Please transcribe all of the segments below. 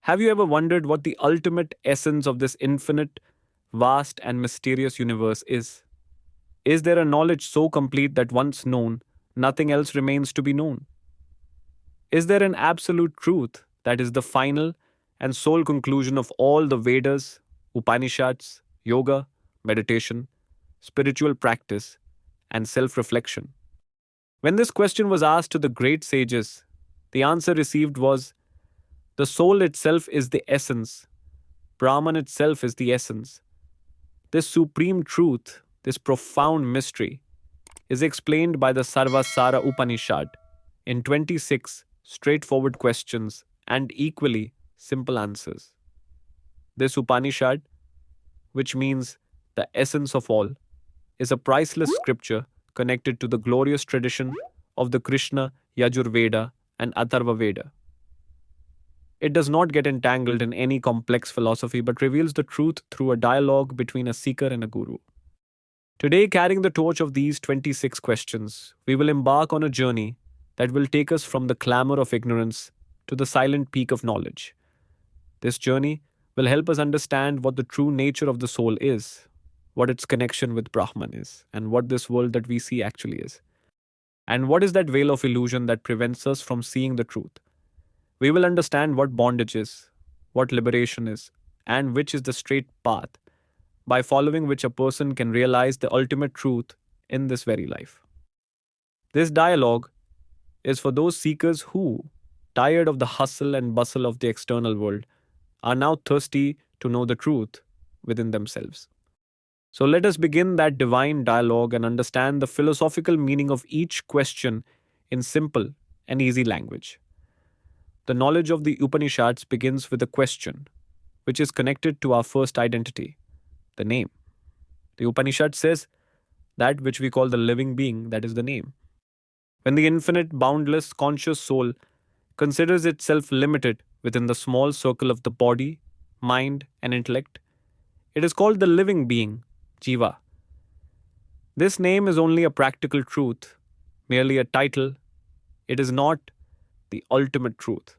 Have you ever wondered what the ultimate essence of this infinite, vast, and mysterious universe is? Is there a knowledge so complete that once known, nothing else remains to be known? Is there an absolute truth that is the final and sole conclusion of all the Vedas, Upanishads, yoga, meditation, spiritual practice, and self reflection? When this question was asked to the great sages, the answer received was the soul itself is the essence, Brahman itself is the essence. This supreme truth, this profound mystery, is explained by the Sarvasara Upanishad in 26 straightforward questions and equally simple answers. This Upanishad, which means the essence of all, is a priceless scripture connected to the glorious tradition of the Krishna, Yajurveda, and Atharva Veda. It does not get entangled in any complex philosophy but reveals the truth through a dialogue between a seeker and a guru. Today, carrying the torch of these 26 questions, we will embark on a journey that will take us from the clamor of ignorance to the silent peak of knowledge. This journey will help us understand what the true nature of the soul is, what its connection with Brahman is, and what this world that we see actually is. And what is that veil of illusion that prevents us from seeing the truth? We will understand what bondage is, what liberation is, and which is the straight path by following which a person can realize the ultimate truth in this very life. This dialogue is for those seekers who, tired of the hustle and bustle of the external world, are now thirsty to know the truth within themselves. So let us begin that divine dialogue and understand the philosophical meaning of each question in simple and easy language. The knowledge of the Upanishads begins with a question, which is connected to our first identity, the name. The Upanishad says that which we call the living being, that is the name. When the infinite, boundless, conscious soul considers itself limited within the small circle of the body, mind, and intellect, it is called the living being, Jiva. This name is only a practical truth, merely a title. It is not the ultimate truth.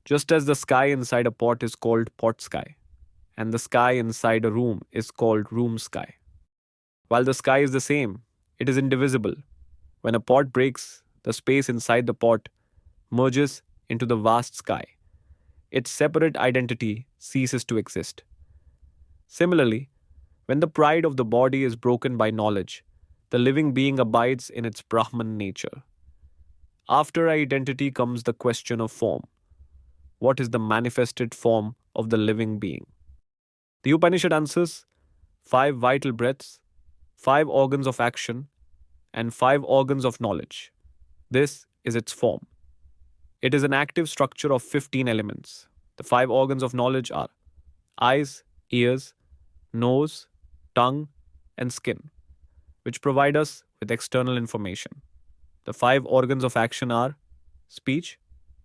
Just as the sky inside a pot is called pot sky, and the sky inside a room is called room sky. While the sky is the same, it is indivisible. When a pot breaks, the space inside the pot merges into the vast sky. Its separate identity ceases to exist. Similarly, when the pride of the body is broken by knowledge, the living being abides in its Brahman nature. After identity comes the question of form. What is the manifested form of the living being? The Upanishad answers 5 vital breaths, 5 organs of action, and 5 organs of knowledge. This is its form. It is an active structure of 15 elements. The 5 organs of knowledge are eyes, ears, nose, tongue, and skin, which provide us with external information. The 5 organs of action are speech,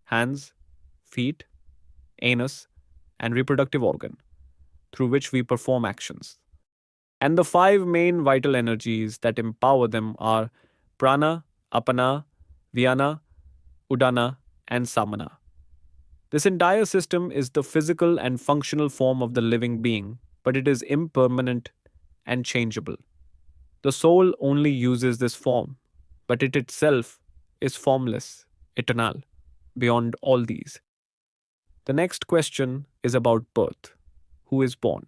hands, feet, anus, and reproductive organ, through which we perform actions. And the 5 main vital energies that empower them are prana, apana, vyana, udana, and samana. This entire system is the physical and functional form of the living being, but it is impermanent and changeable. The soul only uses this form, but it itself is formless, eternal, beyond all these. The next question is about birth. Who is born?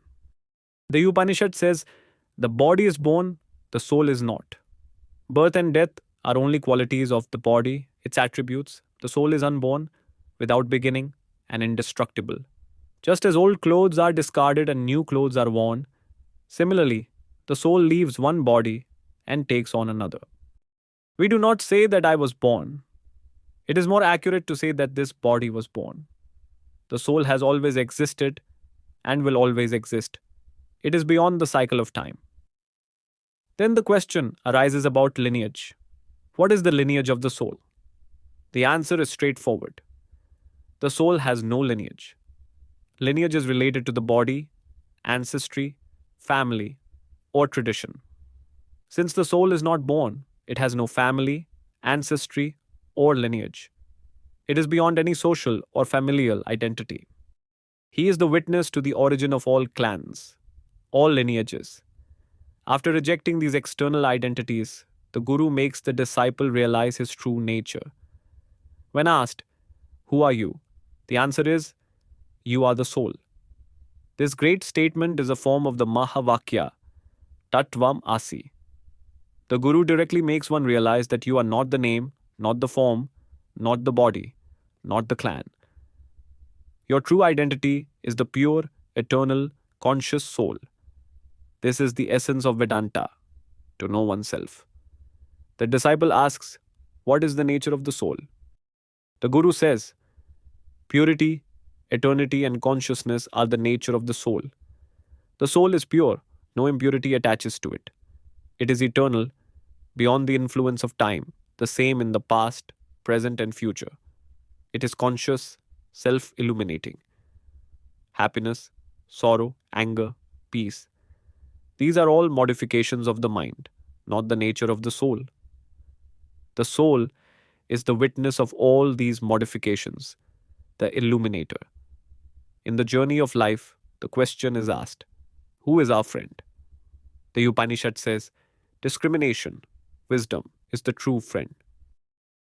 The Upanishad says, the body is born, the soul is not. Birth and death are only qualities of the body, its attributes. The soul is unborn, without beginning, and indestructible. Just as old clothes are discarded and new clothes are worn, similarly, the soul leaves one body and takes on another. We do not say that I was born. It is more accurate to say that this body was born. The soul has always existed and will always exist. It is beyond the cycle of time. Then the question arises about lineage. What is the lineage of the soul? The answer is straightforward. The soul has no lineage. Lineage is related to the body, ancestry, family, or tradition. Since the soul is not born, it has no family, ancestry, or lineage. It is beyond any social or familial identity. He is the witness to the origin of all clans, all lineages. After rejecting these external identities, the Guru makes the disciple realize his true nature. When asked, "Who are you?" the answer is, "You are the soul." This great statement is a form of the Mahavakya, Tat Tvam Asi. The Guru directly makes one realize that you are not the name, not the form, not the body, not the clan. Your true identity is the pure, eternal, conscious soul. This is the essence of Vedanta, to know oneself. The disciple asks, "What is the nature of the soul?" The Guru says, "Purity, eternity, and consciousness are the nature of the soul. The soul is pure, no impurity attaches to it. It is eternal, beyond the influence of time, the same in the past, present, and future. It is conscious, self illuminating. Happiness, sorrow, anger, peace. These are all modifications of the mind, not the nature of the soul. The soul is the witness of all these modifications, the illuminator. In the journey of life, the question is asked, who is our friend? The Upanishad says, discrimination, wisdom, is the true friend.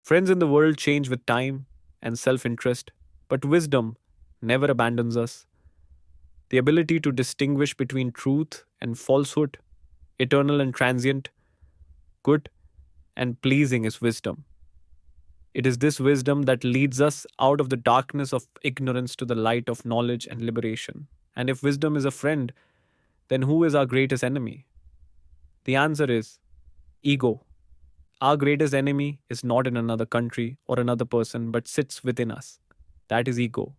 Friends in the world change with time and self interest, but wisdom never abandons us. The ability to distinguish between truth and falsehood, eternal and transient, good and pleasing is wisdom. It is this wisdom that leads us out of the darkness of ignorance to the light of knowledge and liberation. And if wisdom is a friend, then who is our greatest enemy? The answer is ego. Our greatest enemy is not in another country or another person, but sits within us. That is ego,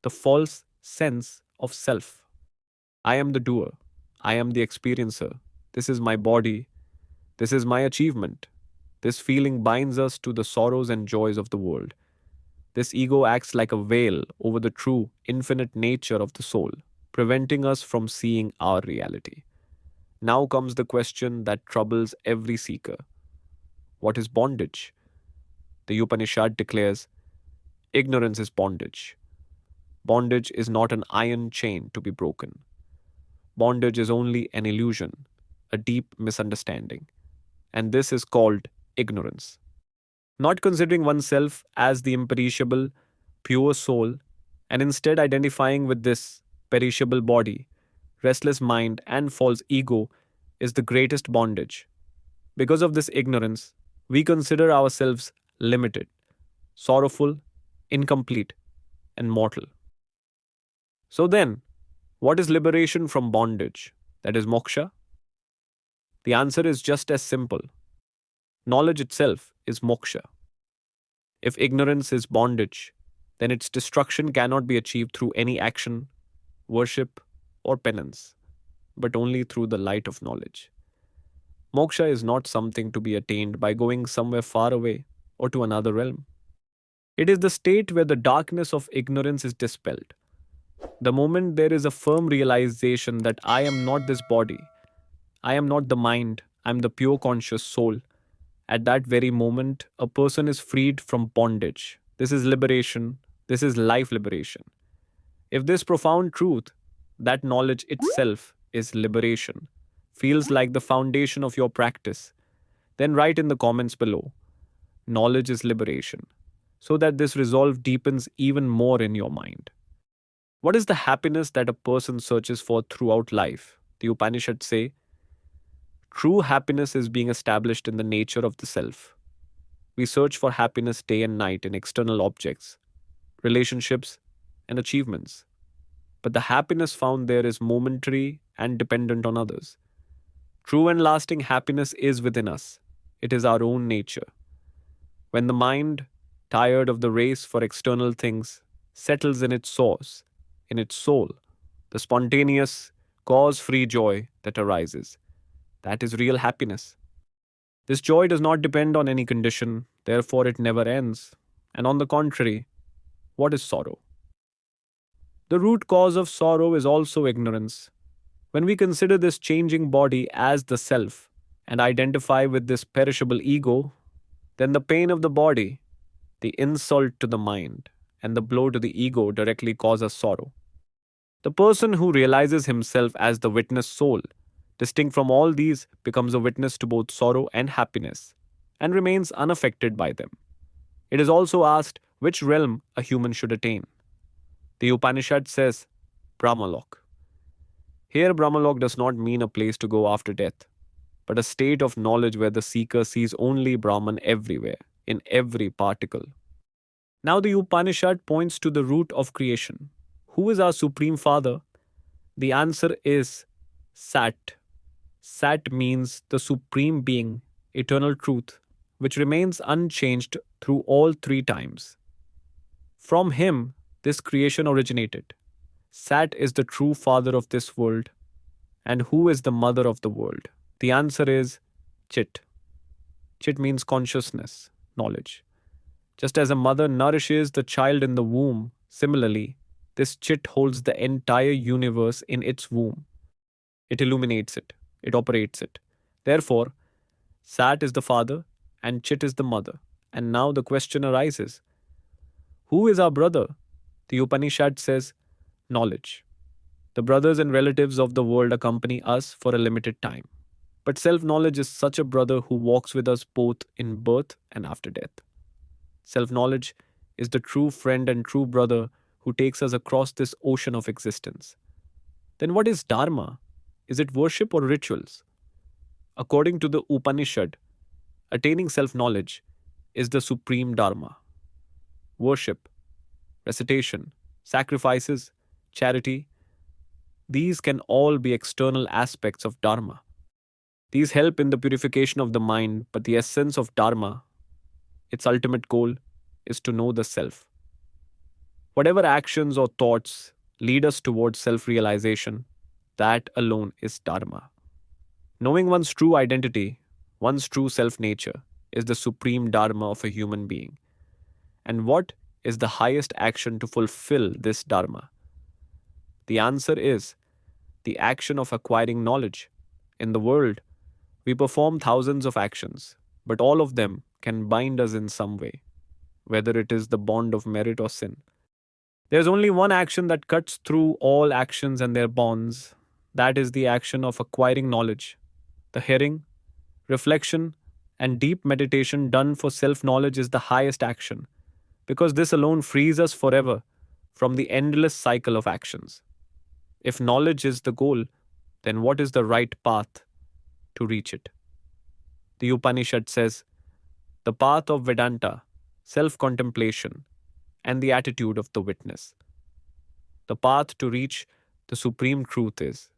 the false sense of self. I am the doer. I am the experiencer. This is my body. This is my achievement. This feeling binds us to the sorrows and joys of the world. This ego acts like a veil over the true, infinite nature of the soul, preventing us from seeing our reality. Now comes the question that troubles every seeker. What is bondage? The Upanishad declares, ignorance is bondage. Bondage is not an iron chain to be broken. Bondage is only an illusion, a deep misunderstanding. And this is called ignorance. Not considering oneself as the imperishable, pure soul, and instead identifying with this perishable body, restless mind, and false ego is the greatest bondage. Because of this ignorance, we consider ourselves limited, sorrowful, incomplete, and mortal. So then, what is liberation from bondage? That is moksha? The answer is just as simple. Knowledge itself is moksha. If ignorance is bondage, then its destruction cannot be achieved through any action, worship, or penance, but only through the light of knowledge. Moksha is not something to be attained by going somewhere far away or to another realm. It is the state where the darkness of ignorance is dispelled. The moment there is a firm realization that I am not this body, I am not the mind, I am the pure conscious soul. At that very moment, a person is freed from bondage. This is liberation. This is life liberation. If this profound truth, that knowledge itself is liberation, feels like the foundation of your practice, then write in the comments below, knowledge is liberation, so that this resolve deepens even more in your mind. What is the happiness that a person searches for throughout life? The Upanishads say, true happiness is being established in the nature of the self. We search for happiness day and night in external objects, relationships, and achievements. But the happiness found there is momentary and dependent on others. True and lasting happiness is within us. It is our own nature. When the mind, tired of the race for external things, settles in its source, in its soul, the spontaneous, cause-free joy that arises, that is real happiness. This joy does not depend on any condition, therefore it never ends. And on the contrary, what is sorrow? The root cause of sorrow is also ignorance. When we consider this changing body as the self and identify with this perishable ego, then the pain of the body, The insult to the mind and the blow to the ego directly cause us sorrow. The person who realizes himself as the witness soul, distinct from all these, becomes a witness to both sorrow and happiness and remains unaffected by them. It is also asked which realm a human should attain. The Upanishad says Brahmalok. Here, Brahmalok does not mean a place to go after death, but a state of knowledge where the seeker sees only Brahman everywhere, in every particle. Now, the Upanishad points to the root of creation. Who is our Supreme Father? The answer is Sat. Sat means the Supreme Being, eternal truth, which remains unchanged through all three times. From him, this creation originated. Sat is the true father of this world. And who is the mother of the world? The answer is Chit. Chit means consciousness, knowledge. Just as a mother nourishes the child in the womb, similarly, this Chit holds the entire universe in its womb. It illuminates it, it operates it. Therefore, Sat is the father and Chit is the mother. And now the question arises, who is our brother? The Upanishad says, knowledge. The brothers and relatives of the world accompany us for a limited time. But self-knowledge is such a brother who walks with us both in birth and after death. Self-knowledge is the true friend and true brother who takes us across this ocean of existence. Then what is Dharma? Is it worship or rituals? According to the Upanishad, attaining self-knowledge is the supreme Dharma. Worship, recitation, sacrifices, charity, these can all be external aspects of Dharma. These help in the purification of the mind, but the essence of Dharma, its ultimate goal, is to know the self. Whatever actions or thoughts lead us towards self-realization, that alone is Dharma. Knowing one's true identity, one's true self-nature, is the supreme Dharma of a human being. And what is the highest action to fulfill this Dharma? The answer is the action of acquiring knowledge. In the world, we perform thousands of actions, but all of them can bind us in some way, whether it is the bond of merit or sin. There's only one action that cuts through all actions and their bonds. That is the action of acquiring knowledge. The hearing, reflection, and deep meditation done for self-knowledge is the highest action, because this alone frees us forever from the endless cycle of actions. If knowledge is the goal, then what is the right path to reach it? The Upanishad says, the path of Vedanta, self-contemplation, and the attitude of the witness. The path to reach the supreme truth is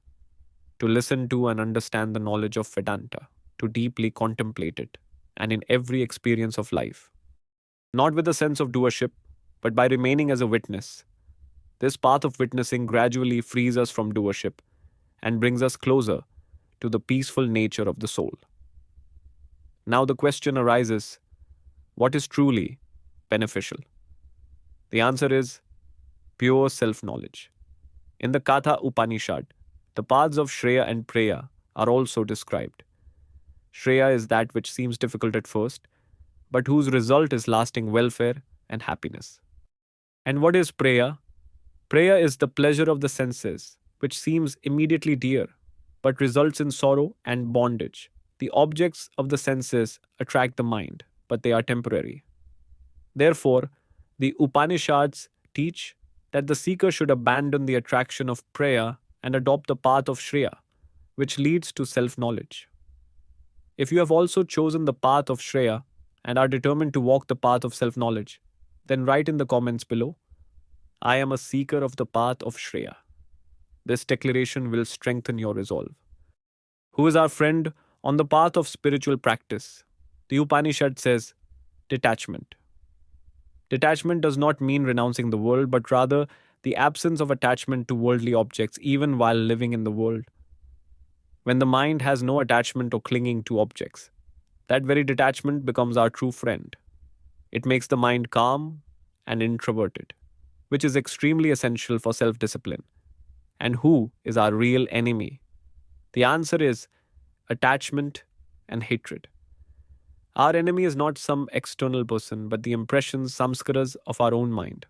to listen to and understand the knowledge of Vedanta, to deeply contemplate it, and in every experience of life. Not with a sense of doership, but by remaining as a witness. This path of witnessing gradually frees us from doership and brings us closer to the peaceful nature of the soul. Now the question arises, what is truly beneficial? The answer is pure self-knowledge. In the Katha Upanishad, the paths of Shreya and Preya are also described. Shreya is that which seems difficult at first, but whose result is lasting welfare and happiness. And what is Preya? Preya is the pleasure of the senses, which seems immediately dear, but results in sorrow and bondage. The objects of the senses attract the mind, but they are temporary. Therefore, the Upanishads teach that the seeker should abandon the attraction of Preya and adopt the path of Shreya, which leads to self-knowledge. If you have also chosen the path of Shreya and are determined to walk the path of self-knowledge, then write in the comments below, I am a seeker of the path of Shreya. This declaration will strengthen your resolve. Who is our friend on the path of spiritual practice? The Upanishad says, detachment. Detachment does not mean renouncing the world, but rather the absence of attachment to worldly objects even while living in the world. When the mind has no attachment or clinging to objects, that very detachment becomes our true friend. It makes the mind calm and introverted, which is extremely essential for self-discipline. And who is our real enemy? The answer is attachment and hatred. Our enemy is not some external person, but the impressions, samskaras of our own mind.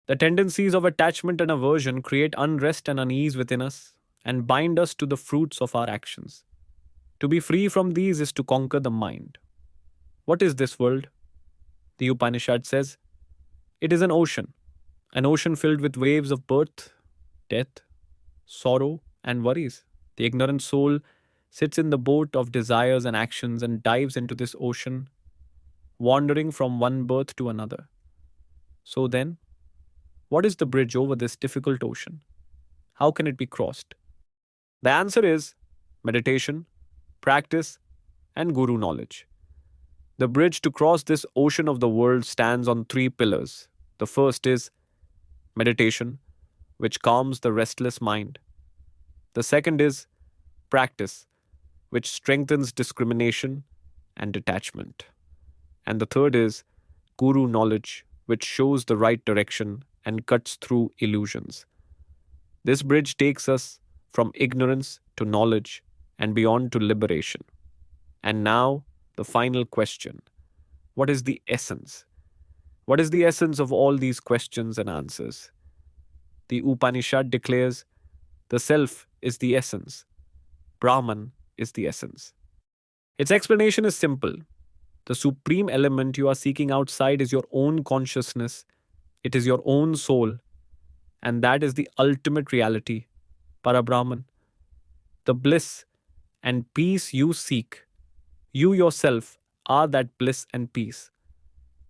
The tendencies of attachment and aversion create unrest and unease within us and bind us to the fruits of our actions. To be free from these is to conquer the mind. What is this world? The Upanishad says it is an ocean filled with waves of birth, death, sorrow, and worries. The ignorant soul sits in the boat of desires and actions and dives into this ocean, wandering from one birth to another. So then, what is the bridge over this difficult ocean? How can it be crossed? The answer is meditation, practice, and guru knowledge. The bridge to cross this ocean of the world stands on three pillars. The first is meditation, which calms the restless mind. The second is practice, which strengthens discrimination and detachment. And the third is guru knowledge, which shows the right direction and cuts through illusions. This bridge takes us from ignorance to knowledge and beyond to liberation. And now, the final question: what is the essence? What is the essence of all these questions and answers? The Upanishad declares the self is the essence, Brahman is the essence. Its explanation is simple. The supreme element you are seeking outside is your own consciousness, it is your own soul, and that is the ultimate reality, Parabrahman. The bliss and peace you seek, you yourself are that bliss and peace.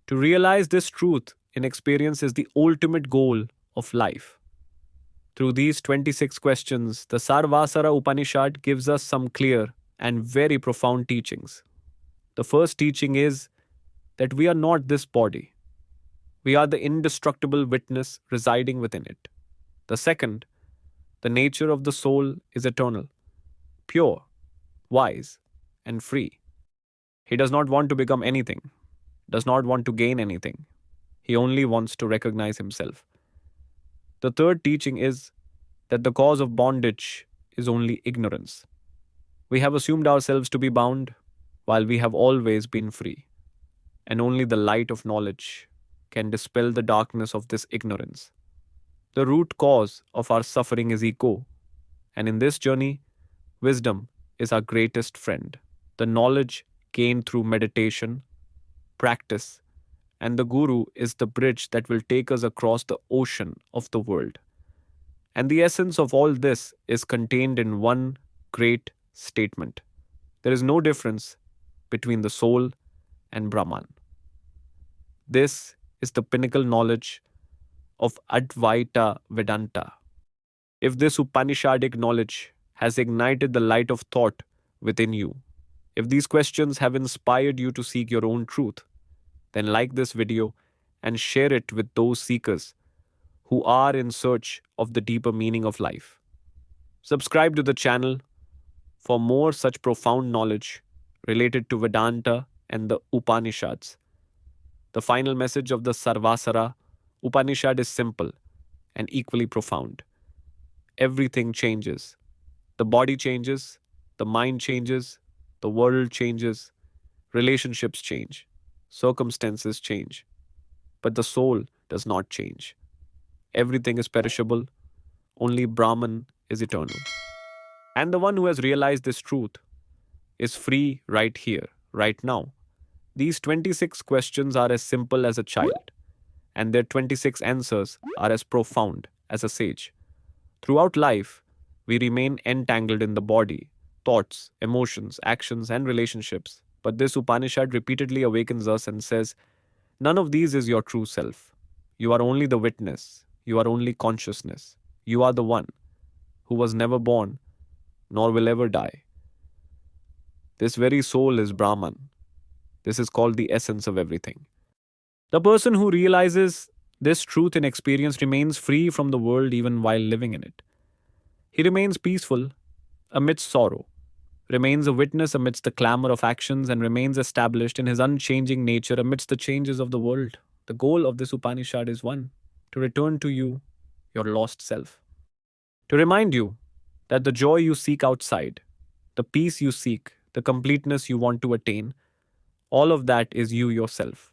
To realize this truth in experience is the ultimate goal of life. Through these 26 questions, the Sarvasara Upanishad gives us some clear and very profound teachings. The first teaching is that we are not this body. We are the indestructible witness residing within it. The second, the nature of the soul is eternal, pure, wise, and free. He does not want to become anything, does not want to gain anything. He only wants to recognize himself. The third teaching is that the cause of bondage is only ignorance. We have assumed ourselves to be bound while we have always been free, and only the light of knowledge can dispel the darkness of this ignorance. The root cause of our suffering is ego, and in this journey, wisdom is our greatest friend. The knowledge gained through meditation, practice, and the guru is the bridge that will take us across the ocean of the world. And the essence of all this is contained in one great statement: there is no difference between the soul and Brahman. This is the pinnacle knowledge of Advaita Vedanta. If this Upanishadic knowledge has ignited the light of thought within you, if these questions have inspired you to seek your own truth, then like this video and share it with those seekers who are in search of the deeper meaning of life. Subscribe to the channel for more such profound knowledge related to Vedanta and the Upanishads. The final message of the Sarvasara Upanishad is simple and equally profound. Everything changes. The body changes, the mind changes, the world changes, relationships change, circumstances change. But the soul does not change. Everything is perishable, only Brahman is eternal. And the one who has realized this truth is free right here, right now. These 26 questions are as simple as a child, and their 26 answers are as profound as a sage. Throughout life, we remain entangled in the body, thoughts, emotions, actions, and relationships. But this Upanishad repeatedly awakens us and says, none of these is your true self. You are only the witness. You are only consciousness. You are the one who was never born, nor will ever die. This very soul is Brahman. This is called the essence of everything. The person who realizes this truth in experience remains free from the world even while living in it. He remains peaceful amidst sorrow, remains a witness amidst the clamor of actions, and remains established in his unchanging nature amidst the changes of the world. The goal of this Upanishad is one: to return to you, your lost self. To remind you that the joy you seek outside, the peace you seek, the completeness you want to attain, All of that is you yourself.